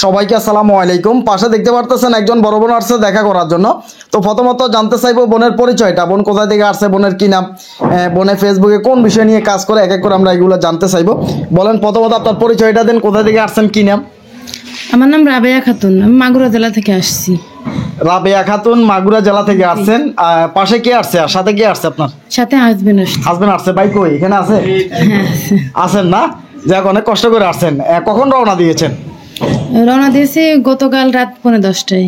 সবাইকে আসসালামু আলাইকুম। পাশে দেখতে পারতেছেন একজন বড় বোন আসছে দেখা করার জন্য। তো প্রথমত জানতে চাইবো বোনের পরিচয়টা, বোন কোথা থেকে আসছে, বোনের কি নাম, বোনের ফেসবুকে কোন বিষয় নিয়ে কাজ করে, এক এক করে আমরা এগুলো জানতে চাইবো। বলেন প্রথমত আপনার পরিচয়টা দেন, কোথা থেকে আসছেন, কি নাম? আমার নাম রাবেয়া খাতুন, আমি মাগুরা জেলা থেকে আসছি। রাবেয়া খাতুন মাগুরা জেলা থেকে আসছেন। পাশে কে আসছে আর সাথে কে আসছে? আপনার সাথে হাজবেন্ড আসছে। হাজবেন্ড আসছে। ভাই কই? এখানে আছে? হ্যাঁ আছে। আছেন না? যাক, অনেক কষ্ট করে আসছেন। কখন রওনা দিয়েছেন? রওনা দিয়েছি গতকাল রাত 10:30টায়।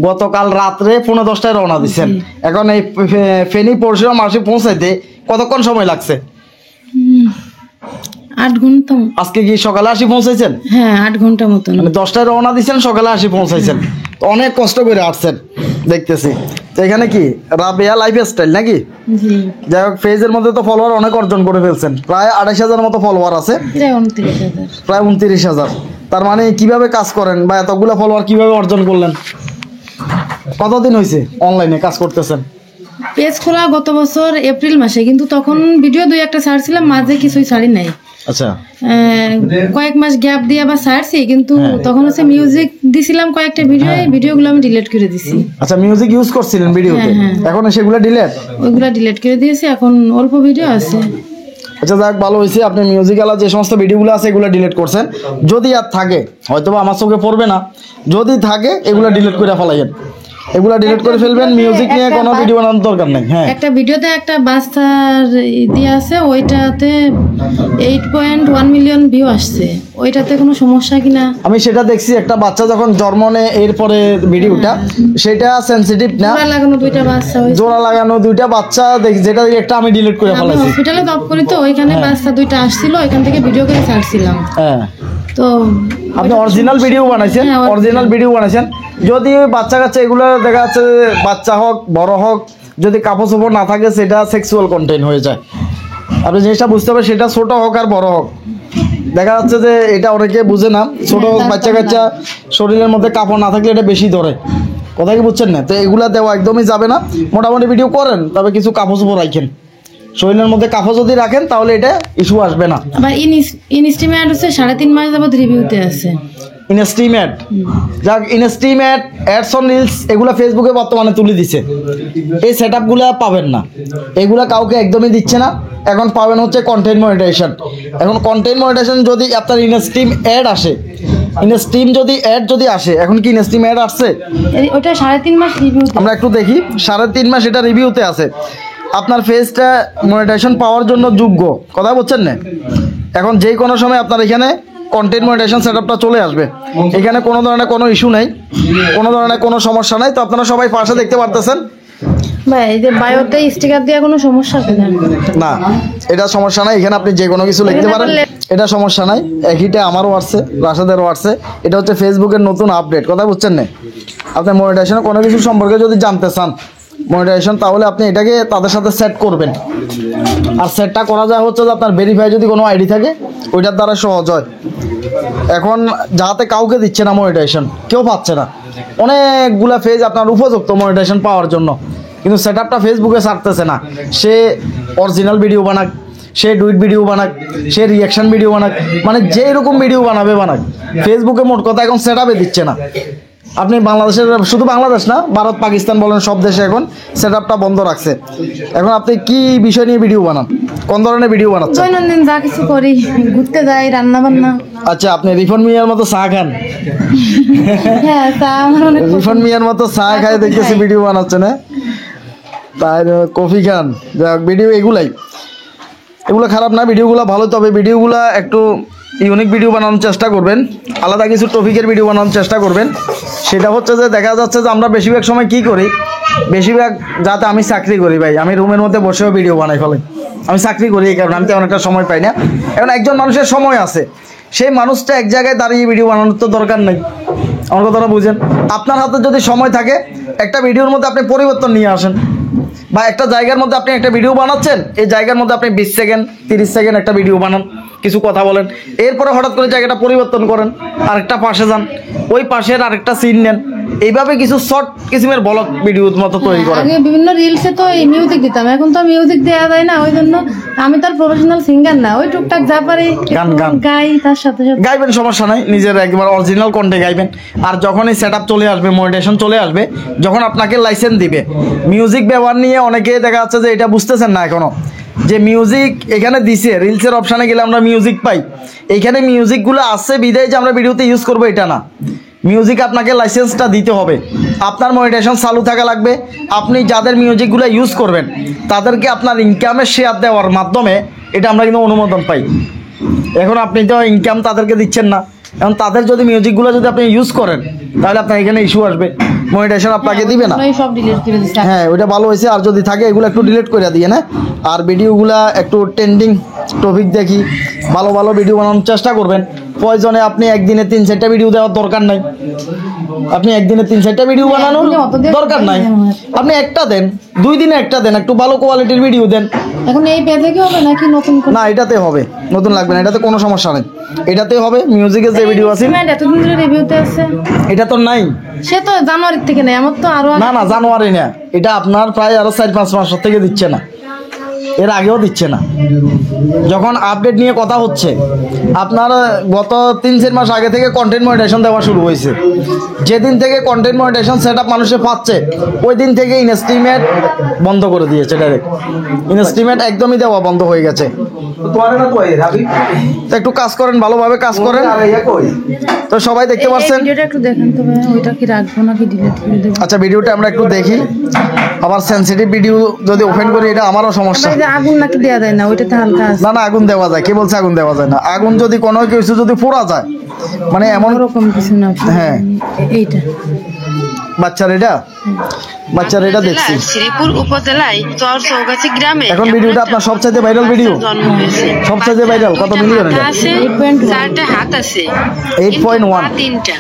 গতকাল রাত্রে 10:30টায় রওনা দিচ্ছেন। এখন এই ফেনী পরশুরাম মাসে পৌঁছাইতে কতক্ষণ সময় লাগছে? 8 ঘন্টা। আজকে কি সকালে আসি পৌঁছাইছেন? হ্যাঁ 8 ঘন্টা মতন। মানে 10টায় রওনা দিচ্ছেন, সকালে আসি পৌঁছাইছেন। তো অনেক কষ্ট করে আসছেন দেখতেছি। তো এখানে কি রাবেয়া লাইফস্টাইল নাকি? জি। যাই হোক, পেজের মধ্যে তো ফলোয়ার অনেক অর্জন করে ফেলছেন, প্রায় 28,000 মতো ফলোয়ার আছে। প্রায় 29,000। প্রায় 29,000। তার মানে কিভাবে কাজ করেন বা এতগুলো ফলোয়ার কিভাবে অর্জন করলেন? কতদিন হয়েছে অনলাইনে কাজ করতেছেন? পেজ খোলা গত বছর এপ্রিল মাসে, কিন্তু তখন ভিডিও 2-1টা ছাড়ছিলাম, মাঝে কিছুই ছাড়ি নাই। আচ্ছা। কয়েক মাস গ্যাপ দিয়ে আবার ছাড়ছি, কিন্তু তখন হচ্ছে মিউজিক দিছিলাম কয়েকটা ভিডিওগুলো আমি ডিলিট করে দিছি। আচ্ছা, মিউজিক ইউজ করছিলেন ভিডিওতে? এখন সেগুলো ডিলিট? ওইগুলা ডিলিট করে দিয়েছি, এখন অল্প ভিডিও আছে। আচ্ছা যাক, ভালো হয়েছে আপনি মিউজিক্যাল যে সমস্ত ভিডিওগুলো আছে এগুলো ডিলিট করছেন। যদি আর থাকে, হয়তো বা আমার চোখে পড়বে না, যদি থাকে এগুলো ডিলিট করে ফেলাইয়েন, এগুলা ডিলিট করে ফেলবেন। মিউজিক নিয়ে কোনো ভিডিও বানানোর দরকার নেই। হ্যাঁ, একটা ভিডিওতে একটা বাচ্চার দিয়ে আছে, ওইটাতে 8.1 মিলিয়ন ভিউ আসছে। ওইটাতে কোনো সমস্যা কিনা? আমি সেটা দেখছি, একটা বাচ্চা যখন জন্ম নেয় এরপরে ভিডিওটা, সেটা সেনসিটিভ না। জোড়া লাগানো 2টা বাচ্চা হয়েছে। জোড়া লাগানো 2টা বাচ্চা দেখি, যেটা একটা আমি ডিলিট করে আমি ফেলাইছি। হসপিটালে জব করি, তো ওইখানে বাচ্চা 2টা আসছিল, ওইখান থেকে ভিডিও করে ছাড়ছিলাম। হ্যাঁ, তো আপনি অরিজিনাল ভিডিও বানাইছেন? অরিজিনাল ভিডিও বানাইছেন। যদি বাচ্চা কাচ্চা এগুলো দেখা যাচ্ছে, বাচ্চা হোক বড় হোক, যদি কাপড় চোপড় না থাকে সেটা সেক্সুয়াল কন্টেন্ট হয়ে যায়। আপনি জিনিসটা বুঝতে হবে, সেটা ছোট হোক আর বড় হোক। দেখা যাচ্ছে যে এটা অনেকে বুঝে না, ছোট বাচ্চা কাচ্চা শরীরের মধ্যে কাপড় না থাকলে এটা বেশি ধরে। কথা কি বুঝছেন না? তো এগুলা দেওয়া একদমই যাবে না। মোটামুটি ভিডিও করেন, তবে কিছু কাপড় চোপড় রাখেন। শরীরের মধ্যে কাপড় যদি রাখেন তাহলে এটা ইস্যু আসবে না। আবার ইনস্টিমেট হচ্ছে 3.5 মাস যাবত রিভিউতে আছে। ইনস্টিমেট, যাক ইনস্টিমেট, অ্যাডস অন রিলস, এগুলো ফেসবুকে বর্তমানে তুলে দিচ্ছে। এই সেট আপগুলো পাবেন না, এগুলা কাউকে একদমই দিচ্ছে না। এখন পাবেন হচ্ছে কন্টেন্ট মনিটাইজেশন। এখন কন্টেন্ট মনিটাইজেশন যদি আপনার ইনস্টিম অ্যাড আসে, ইনস্টিম যদি অ্যাড যদি আসে, এখন কি ইনস্টিম অ্যাড আসছে? ওটা 3.5 মাস রিভিউ। আমরা একটু দেখি, 3.5 মাস এটা রিভিউতে আছে। আপনার ফেসটা মনিটাইজেশন পাওয়ার জন্য যোগ্য। কথা বলছেন না? এখন যে কোনো সময় আপনার এখানে কন্টেন্ট মনিটাইজেশন সেটআপটা চলে আসবে। এখানে কোনো ধরনের কোনো ইস্যু নাই, কোনো ধরনের কোনো সমস্যা নাই। তো আপনারা সবাই পাশে দেখতে পারতেছেন। ভাই এই যে বায়োতে স্টিকার দেওয়া কোনো সমস্যা আছে না? না, এটা সমস্যা নাই। এখানে আপনি যে কোনো কিছু লিখতে পারেন, এটা সমস্যা নাই। একইটা আমারও আসছে, রাশাদেরও আসছে। এটা হচ্ছে ফেসবুকের নতুন আপডেট। কথা বুঝছেন না? আপনি মনিটাইজেশন কোনো কিছু সম্পর্কে যদি জানতে চান মনিটাইজেশন, তাহলে আপনি এটাকে তাদের সাথে সেট করবেন। আর সেটটা করা যায় হচ্ছে যে আপনার ভেরিফাই যদি কোনো আইডি থাকে, ওইটার দ্বারা সহজ হয়। এখন যাতে কাউকে দিচ্ছে না মনিটাইজেশন, কেউ পাচ্ছে না। অনেকগুলা পেজ আপনার উপযুক্ত মনিটাইজেশন পাওয়ার জন্য, কিন্তু সেট আপটা ফেসবুকে ছাড়তেছে না। সে অরিজিনাল ভিডিও বানাক, সে ডুইট ভিডিও বানাক, সে রিয়াকশন ভিডিও বানাক, মানে যেই রকম ভিডিও বানাক, ফেসবুকে মোট কথা এখন সেট আপে দিচ্ছে না। আপনি বাংলাদেশের, শুধু বাংলাদেশ না, ভারত পাকিস্তান বলেন, সব দেশে এখন সেট আপটা বন্ধ রাখছে। এখন আপনি কি বিষয় নিয়ে ভিডিও বানান, কোন ধরনের ভিডিও বানাচ্ছেন? দৈনন্দিন যা কিছু করি, ঘুরতে যাই, রান্না বান্না। আচ্ছা, আপনি রিফন মিয়ার মতো চা খান? হ্যাঁ, তা আমার অনেক রিফন মিয়ার মতো চা খায় দেখতেছি ভিডিও বানাচ্ছেন। হ্যাঁ, তাই কফি খান। যাক, ভিডিও এগুলো খারাপ না, ভিডিওগুলো ভালো। তবে ভিডিওগুলো একটু ইউনিক ভিডিও বানানোর চেষ্টা করবেন, আলাদা কিছু টপিকের ভিডিও বানানোর চেষ্টা করবেন। সেটা হচ্ছে যে দেখা যাচ্ছে যে আমরা বেশিরভাগ সময় কি করি, বেশিরভাগ যাতে আমি চাকরি করি ভাই, আমি রুমের মধ্যে বসেও ভিডিও বানাই ফেলাই। আমি চাকরি করি এই কারণে, আমি তো অনেকটা সময় পাই না। এখন একজন মানুষের সময় আছে, সেই মানুষটা এক জায়গায় দাঁড়িয়ে ভিডিও বানানোর তো দরকার নেই। আমার কথাটা বুঝেন। আপনার হাতে যদি সময় থাকে, একটা ভিডিওর মধ্যে আপনি পরিবর্তন নিয়ে আসেন, বা একটা জায়গার মধ্যে আপনি একটা ভিডিও বানাচ্ছেন, এই জায়গার মধ্যে আপনি 20 সেকেন্ড 30 সেকেন্ড একটা ভিডিও বানান, কিছু কথা বলেন। এরপরে হঠাৎ করে জায়গাটা পরিবর্তন করেন, আরেকটা পাশে যান, ওই পাশের আরেকটা সিন নেন, এইভাবে কিছু শর্ট কিসিমের ব্লগ ভিডিও মতো তৈরি করেন। আগে বিভিন্ন রিলসে তো এই মিউজিক দিতাম, এখন তো মিউজিক দেওয়া যায় না, ওই জন্য আমি তো আর প্রফেশনাল সিঙ্গার না, ওই টুকটাক যা পারি গান গাই, তার সাথে সাথে গাইবেন, সমস্যা নাই, নিজের একবার অরিজিনাল কন্টে গাইবেন। আর যখন এই সেট আপ চলে আসবে, মনিটাইজেশন চলে আসবে, যখন আপনাকে লাইসেন্স দিবে, মিউজিক ব্যবহার নিয়ে অনেকে দেখা যাচ্ছে যে এটা বুঝতেছেন না এখনো, যে মিউজিক এখানে দিছে, রিলসের অপশানে গেলে আমরা মিউজিক পাই, এইখানে মিউজিকগুলো আছে বিদায় যে আমরা ভিডিওতে ইউজ করবো এটা না। মিউজিক আপনাকে লাইসেন্সটা দিতে হবে, আপনার মনিটাইজেশন চালু থাকা লাগবে। আপনি যাদের মিউজিকগুলো ইউজ করবেন তাদেরকে আপনার ইনকামের শেয়ার দেওয়ার মাধ্যমে এটা আমরা কিন্তু অনুমোদন পাই। এখন আপনি তো ইনকাম তাদেরকে দিচ্ছেন না, এখন তাদের যদি মিউজিকগুলো যদি আপনি ইউজ করেন তাহলে আপনার এখানে ইস্যু আসবে, মনিটাইজেশন আপনাকে দিবে না। সব ডিলিট করে দিছি। হ্যাঁ, ওইটা ভালো হয়েছে। আর যদি থাকে এগুলো একটু ডিলিট করে দিয়ে না, আর ভিডিওগুলা একটু ট্রেন্ডিং টপিক দেখি, ভালো ভালো ভিডিও বানানোর চেষ্টা করবেন। প্রয়োজনে আপনি একদিনে 3-4টা ভিডিও দেওয়ার দরকার নাই, আপনি একদিনে 3-4টা ভিডিও বানানোর দরকার নাই, আপনি একটা দেন, 2 দিনে একটা দেন, একটু ভালো কোয়ালিটির ভিডিও দেন। এখন এই পেজে কি হবে নাকি নতুন করে? না, এটাতে হবে, নতুন লাগবে না, এটাতে কোনো সমস্যা নেই, এটাতে হবে। মিউজিকের যে ভিডিও আছে এতদিন ধরে রিভিউতে আছে, এটা তো নাই, সে তো জানুয়ারি থেকে নেই, আমার তো আরো না জানুয়ারি না, এটা আপনার প্রায় আরো 4-5 মাস থেকে দিচ্ছে না, এর আগেও দিচ্ছে না। যখন আপডেট নিয়ে কথা হচ্ছে, আপনার গত 3-4 মাস আগে থেকে কন্টেন্ট মনিটাইজেশন দেওয়া শুরু হয়েছে। যেদিন থেকে কন্টেন্ট মনিটাইজেশন সেট আপ মানুষে পাচ্ছে, ওই দিন থেকে ইনস্টিমেট বন্ধ করে দিয়েছে, ডাইরেক্ট ইনস্টিমেট একদমই দেওয়া বন্ধ হয়ে গেছে। তো একটু কাজ করেন, ভালোভাবে কাজ করেন। তো সবাই দেখতে পাচ্ছেন, ভিডিওটা একটু দেখেন তো ভাই, ওইটা কি রাখবো নাকি ডিলিট করে দেব? আচ্ছা, ভিডিওটা আমরা একটু দেখি। আবার সেনসিটিভ ভিডিও যদি ওপেন করি এটা আমারও সমস্যা। এই যে আগুন নাকি দেয়া যায় না, ওইটাতে হালকা আছে। না আগুন দেওয়া যায়, কে বলছে আগুন দেওয়া যায় না? আগুন যদি কোনো কিছু যদি পোড়া যায়, মানে এমন ওরকম কিছু না। হ্যাঁ, এইটা বাচ্চার এটা দেখছি। শ্রীপুর উপজেলায় চরচৌগাছি গ্রামে এখন ভিডিওটা আপনার সবচেয়ে ভাইরাল ভিডিও, জন্ম হয়েছে। সবচেয়ে ভাইরাল, কত মিলিয়ন এটা? আছে 4টা হাত আছে, 8.1,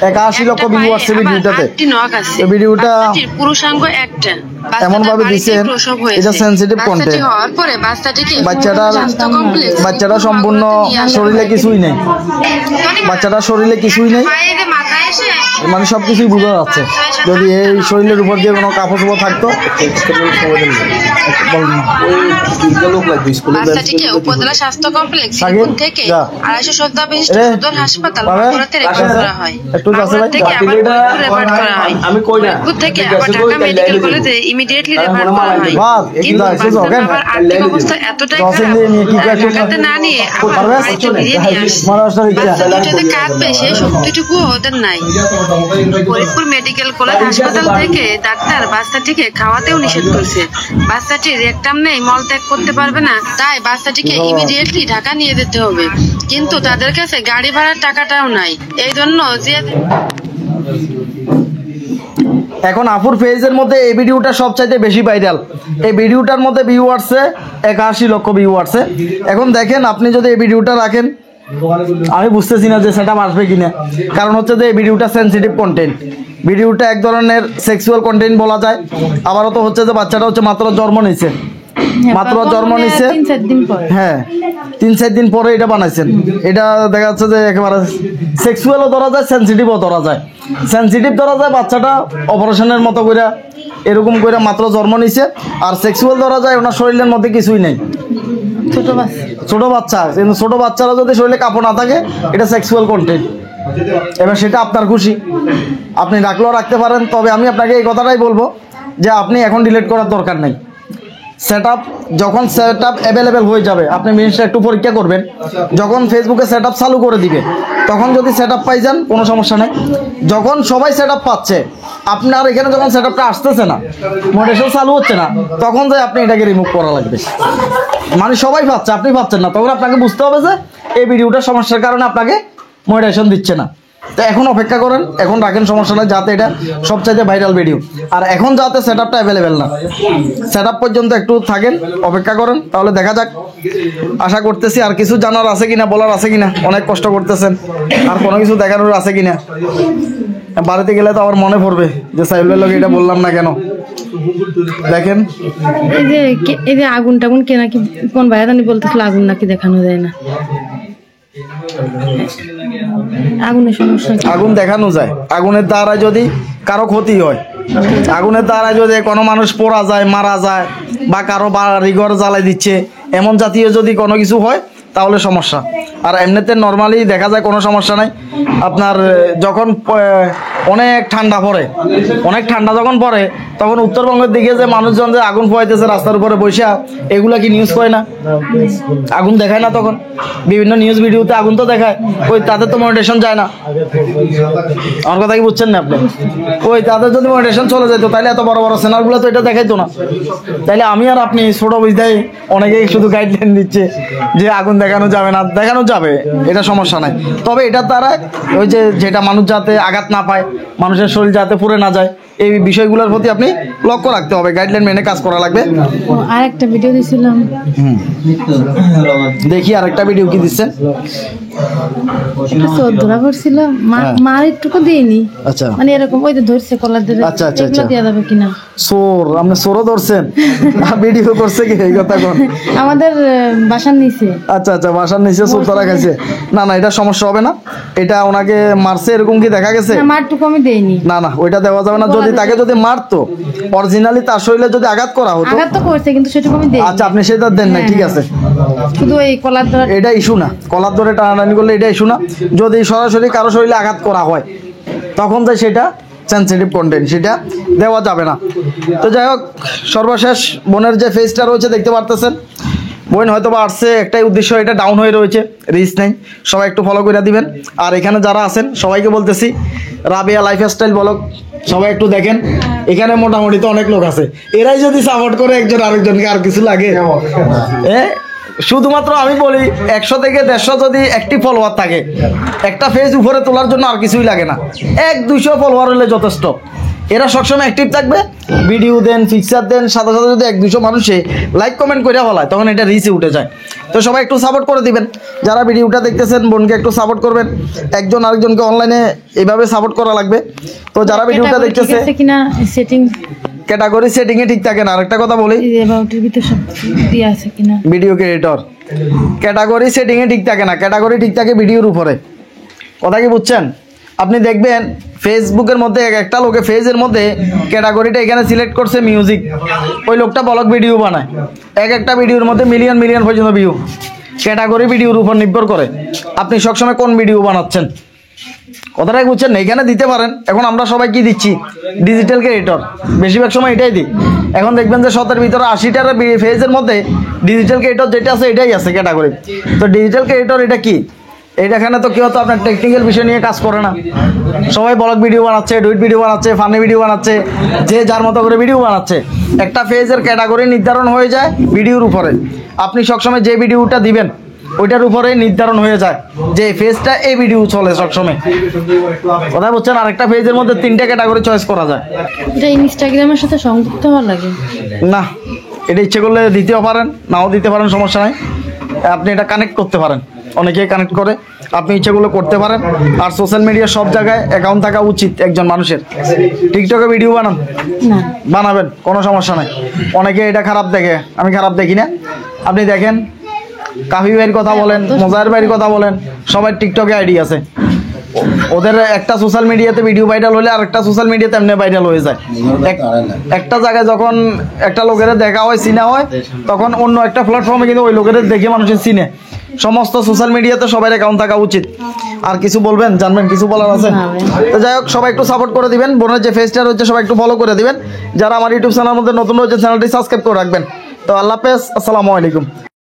81 লক্ষ ভিউ আসছে ভিডিওটাতে। এই ভিডিওটা পুরুষাঙ্গ একটা এমন ভাবে দিচ্ছেন, এটা সেনসিটিভ কন্টেন্ট। বাচ্চাটা সম্পূর্ণ শরীরে কিছুই নেই, বাচ্চাটার শরীরে কিছুই নেই, মানে সবকিছুই বোঝা যাচ্ছে। যদি এই শরীরের উপর দিয়ে কোনো কাপড় চোপড় থাকতো, বাচ্চাটিকে উপজেলা স্বাস্থ্য কমপ্লেক্স থেকে 250 শয্যা বিশিষ্ট সদর হাসপাতাল বগুড়াতে রেফার করা হয়। একটু যাচ্ছে ভাই, থেকে আবার রেফার করা হয়। ফরিদপুর থেকে আবার ঢাকা মেডিকেল কলেজে ইমিডিয়েটলি রেফার করা হয়। কিন্তু বাচ্চাটার আর্থিক অবস্থা এতটাই খারাপ, ঢাকাতে না নিয়ে আবার বাড়িতে ফিরিয়ে নিয়ে আসে। বাচ্চা দুটোতে কাঁদবে সেই শক্তিটুকু ওদের নাই। ফরিদপুর মেডিকেল কলেজ হাসপাতাল থেকে ডাক্তার বাচ্চাটিকে খাওয়াতেও নিষেধ করছে। বাচ্চাটির রেকটাম নেই, মল ত্যাগ করতে পারবে না, তাই বাচ্চাটিকে ইমিডিয়েটলি ঢাকা নিয়ে যেতে হবে। কিন্তু তাদের কাছে গাড়ি ভাড়ার টাকাটাও নাই, এই জন্য যে এখন আপুর পেজের মধ্যে এই ভিডিওটা সবচাইতে বেশি ভাইরাল। এই ভিডিওটার মধ্যে ভিউ আসছে 81 লক্ষ ভিউ আসছে। এখন দেখেন, আপনি যদি এই ভিডিওটা রাখেন, আমি বুঝতেছি না যে সেটআপ আসবে কিনা, কারণ হচ্ছে যে এই ভিডিওটা সেনসিটিভ কন্টেন্ট, ভিডিওটা এক ধরনের সেক্সুয়াল কন্টেন্ট বলা যায়। আবারও তো হচ্ছে যে বাচ্চাটা হচ্ছে মাত্র জন্ম নিচ্ছে, হ্যাঁ 3-4 দিন পরে এটা বানাইছেন। এটা দেখা যাচ্ছে যে একেবারে সেক্সুয়ালও ধরা যায়, সেনসিটিভও ধরা যায়। সেনসিটিভ ধরা যায় বাচ্চাটা অপারেশনের মতো করে এরকম করে মাত্র জন্ম নিছে, আর সেক্সুয়াল ধরা যায় ওনার শরীরের মধ্যে কিছুই নেই, ছোট বাচ্চা। কিন্তু ছোট বাচ্চারা যদি শরীরে কাপড় না থাকে, এটা সেক্সুয়াল কন্টেন্ট। এবার সেটা আপনার খুশি, আপনি রাখলেও রাখতে পারেন। তবে আমি আপনাকে এই কথাটাই বলবো যে আপনি এখন ডিলিট করার দরকার নেই। যখন সেট আপ অ্যাভেলেবেল হয়ে যাবে, আপনি জিনিসটা একটু পরীক্ষা করবেন। যখন ফেসবুকে সেট আপ চালু করে দিবে, তখন যদি সেট আপ পাই যান, কোনো সমস্যা নেই। যখন সবাই সেট আপ পাচ্ছে, আপনার এখানে যখন সেট আপটা আসতেছে না, মনিটাইজেশন চালু হচ্ছে না, তখন যে আপনি এটাকে রিমুভ করা লাগবে। মানে সবাই পাচ্ছে, আপনি পাচ্ছেন না, তখন আপনাকে বুঝতে হবে যে এই ভিডিওটার সমস্যার কারণে আপনাকে মনিটাইজেশন দিচ্ছে না। তো এখন অপেক্ষা করেন, এখন রাখেন, সমস্যা নয়, যাতে এটা সবচাইতে ভাইরাল ভিডিও। আর এখন যাতে সেট আপটা অ্যাভেলেবেল না, সেট আপ পর্যন্ত একটু থাকেন, অপেক্ষা করেন, তাহলে দেখা যাক। আশা করতেছি আর কিছু জানার আছে কিনা, বলার আছে কিনা, অনেক কষ্ট করতেছেন, আর কোনো কিছু দেখানোর আছে কিনা। বাড়িতে গেলে তো আবার মনে পড়বে যে সাইবুলের লোক এটা বললাম না কেন। দেখেন, এই যে আগুন টাগুন কে নাকি কোন ভাইয়াদানি বলতেছিল আগুন নাকি দেখানো যায় না, আগুনের সমস্যা। আগুন দেখানো যায়, আগুনের দ্বারা যদি কারো ক্ষতি হয়। আগুনের দ্বারা যদি কোনো মানুষ পোড়া যায়, মারা যায়, বা কারো বাড়িঘর জ্বালাই দিচ্ছে, এমন জাতীয় যদি কোনো কিছু হয় তাহলে সমস্যা। আর এমনিতে নর্মালি দেখা যায় কোনো সমস্যা নাই। আপনার যখন অনেক ঠান্ডা পড়ে, অনেক ঠান্ডা যখন পড়ে, তখন উত্তরবঙ্গের দিকে যে মানুষজন যে আগুন পোয়াইতেছে রাস্তার উপরে বসে, এগুলা কি নিউজ করে না? আগুন দেখায় না? তখন বিভিন্ন নিউজ ভিডিওতে আগুন তো দেখায়, ওই তাদের তো মনিটেশন যায় না। আমার কথা কি বুঝছেন না আপনি? ওই তাদের যদি মনিটেশন চলে যেত তাহলে এত বড় বড় চ্যানেলগুলো তো এটা দেখাইতো না। তাইলে আমি আর আপনি ছোট বুঝতেই অনেকেই শুধু গাইডলাইন দিচ্ছে যে আগুন দেখানো যাবে না, দেখানো যাবে, এটা সমস্যা নাই। তবে এটার দ্বারা ওই যে যেটা মানুষ যাতে আঘাত না পায়, মানুষের শরীর যাতে পুড়ে না যায়, এই বিষয়গুলোর প্রতি আপনি লক্ষ্য রাখতে হবে, গাইডলাইন মেনে কাজ করা লাগবে। আর একটা ভিডিও দিছিলাম, দেখি আরেকটা ভিডিও কি দিচ্ছেন? চোর ধরা পড়ছিল, মার একটুকু দিইনি। আচ্ছা, মানে এরকম ওই যে ধরছে কলার ধরে, আচ্ছা আচ্ছা এগুলো আচ্ছা, দেওয়া যাবে কিনা? চোর, আপনি চোরও ধরছেন? ভিডিও করছে কি এই কথা কোন? আমাদের বাসার নিচে। আচ্ছা আচ্ছা, বাসার নিচে চোর ধরা গেছে। না না, এটা সমস্যা হবে না। এটা ওনাকে মারছে এরকম কি দেখা গেছে? না, মারটুকু আমি দেইনি। না না, ওইটা দেওয়া যাবে না। যদি তাকে যদি মারতো অরিজিনালি, তার শরীরে যদি আঘাত করা হতো। আঘাত তো করছে কিন্তু সেটুকু আমি দেইনি। আচ্ছা, আপনি সেটা দেন না, ঠিক আছে। শুধু এই কলার ধরে, এটা ইস্যু না। কলার ধরে টানাটানি করলে এটা ইস্যু না। যদি সরাসরি কারো শরীরে আঘাত করা হয় তখন তো সেটা সেন্সিটিভ কন্টেন্ট, সেটা দেওয়া যাবে না। তো যাই হোক, সর্বশেষ বোনের যে ফেসটা রয়েছে দেখতে পারতেছেন। বোন হয়তো বা আসছে একটাই উদ্দেশ্য, এটা ডাউন হয়ে রয়েছে, রিচ নেই। সবাই একটু ফলো করে দিবেন। আর এখানে যারা আছেন সবাইকে বলতেছি, রাবিয়া লাইফস্টাইল ব্লগ সবাই একটু দেখেন। এখানে মোটামুটি তো অনেক লোক আছে, এরাই যদি সাপোর্ট করে একজন আরেকজনকে, আর কিছু লাগে? শুধুমাত্র আমি বলি 100 থেকে 150 যদি অ্যাক্টিভ ফলোয়ার থাকে, একটা পেজ উপরে তোলার জন্য আর কিছুই লাগে না। 100-200 ফলোয়ার হলে যথেষ্ট। এরা সবসময় অ্যাক্টিভ থাকবে, ভিডিও দেন, পিকচার দেন, সাথে সাথে যদি 100-200 মানুষে লাইক কমেন্ট করে বলায়, তখন এটা রিচে উঠে যায়। তো সবাই একটু সাপোর্ট করে দিবেন। যারা ভিডিওটা দেখতেছেন, বোনকে একটু সাপোর্ট করবেন। একজন আরেকজনকে অনলাইনে এইভাবে সাপোর্ট করা লাগবে। তো যারা ভিডিওটা দেখতেছে, কিনা সেটিং ক্যাটাগরি সেটিং এ ঠিক থাকে না। আরেকটা কথা বলি, অ্যাবাউটের ভিতর সব দেয়া আছে কিনা, ভিডিও ক্রিয়েটর ক্যাটাগরি সেটিং এ ঠিক থাকে না। ক্যাটাগরি ঠিক থাকে ভিডিওর উপরে। কথা কি বুঝছেন? আপনি দেখবেন ফেসবুকের মধ্যে একটা লোকে ফেজের মধ্যে ক্যাটাগরিটা এখানে সিলেক্ট করছে মিউজিক, ওই লোকটা ব্লগ ভিডিও বানায়। একটা ভিডিওর মধ্যে মিলিয়ন মিলিয়ন পর্যন্ত ভিউ। ক্যাটাগরি ভিডিওর উপর নির্ভর করে আপনি সবসময় কোন ভিডিও বানাচ্ছেন। কথাটাই বুঝছেন না? এখানে দিতে পারেন। এখন আমরা সবাই কি দিচ্ছি? ডিজিটাল ক্রিয়েটর, বেশিরভাগ সময় এটাই দিই। এখন দেখবেন যে 100-এর ভিতরে 80টার ফেজের মধ্যে ডিজিটাল ক্রিয়েটর যেটা আছে এটাই আছে ক্যাটাগরি। তো ডিজিটাল ক্রিয়েটর এটা কি? এখানে তো কেউ তো আপনার টেকনিক্যাল বিষয় নিয়ে কাজ করে না। সবাই ব্লগ ভিডিও বানাচ্ছে, ডুইট ভিডিও বানাচ্ছে, ফানি ভিডিও বানাচ্ছে, যে যার মতো করে ভিডিও বানাচ্ছে। একটা ফেজের ক্যাটাগরি নির্ধারণ হয়ে যায় ভিডিওর উপরে। আপনি সবসময় যে ভিডিওটা দিবেন ওইটার উপরে নির্ধারণ হয়ে যায় যে ফেজটা এই ভিডিও চলে সবসময়। কথা বলছেন? আরেকটা ফেজের মধ্যে 3টা ক্যাটাগরি চয়েস করা যায়। এটা ইনস্টাগ্রামের সাথে সংযুক্ত হওয়া লাগে না, এটা ইচ্ছে করলে দিতেও পারেন, নাও দিতে পারেন, সমস্যা নাই। আপনি এটা কানেক্ট করতে পারেন, অনেকেই কানেক্ট করে। আপনি ইচ্ছেগুলো করতে পারেন। আর সোশ্যাল মিডিয়া সব জায়গায় অ্যাকাউন্ট থাকা উচিত একজন মানুষের। টিকটকে ভিডিও বানান, না বানাবেন, কোনো সমস্যা নাই। অনেকে এটা খারাপ দেখে, আমি খারাপ দেখি না। আপনি দেখেন, কাফি ভাইয়ের কথা বলেন, মোজাহের ভাইয়ের কথা বলেন, সবাই টিকটকে আইডি আছে। ওদের একটা সোশ্যাল মিডিয়াতে ভিডিও ভাইরাল হলে আর একটা সোশ্যাল মিডিয়াতে এমনি ভাইরাল হয়ে যায়। একটা জায়গায় যখন একটা লোকের দেখা হয়, চিনা হয়, তখন অন্য একটা প্ল্যাটফর্মে কিন্তু ওই লোকের দেখে মানুষের চিনে। সমস্ত সোশ্যাল মিডিয়াতে সবাই অ্যাকাউন্ট থাকা উচিত। আর কিছু বলবেন, জানবেন, কিছু বলার আছে? তো যাই হোক, সবাই একটু সাপোর্ট করে দিবেন। বোনের যে ফেসটা রয়েছে সবাই একটু ফলো করে দিবেন। যারা আমার ইউটিউব চ্যানেলের মধ্যে নতুন রয়েছে চ্যানেলটি সাবস্ক্রাইব করে রাখবেন। তো আল্লাহ হাফেজ, আসসালামু আলাইকুম।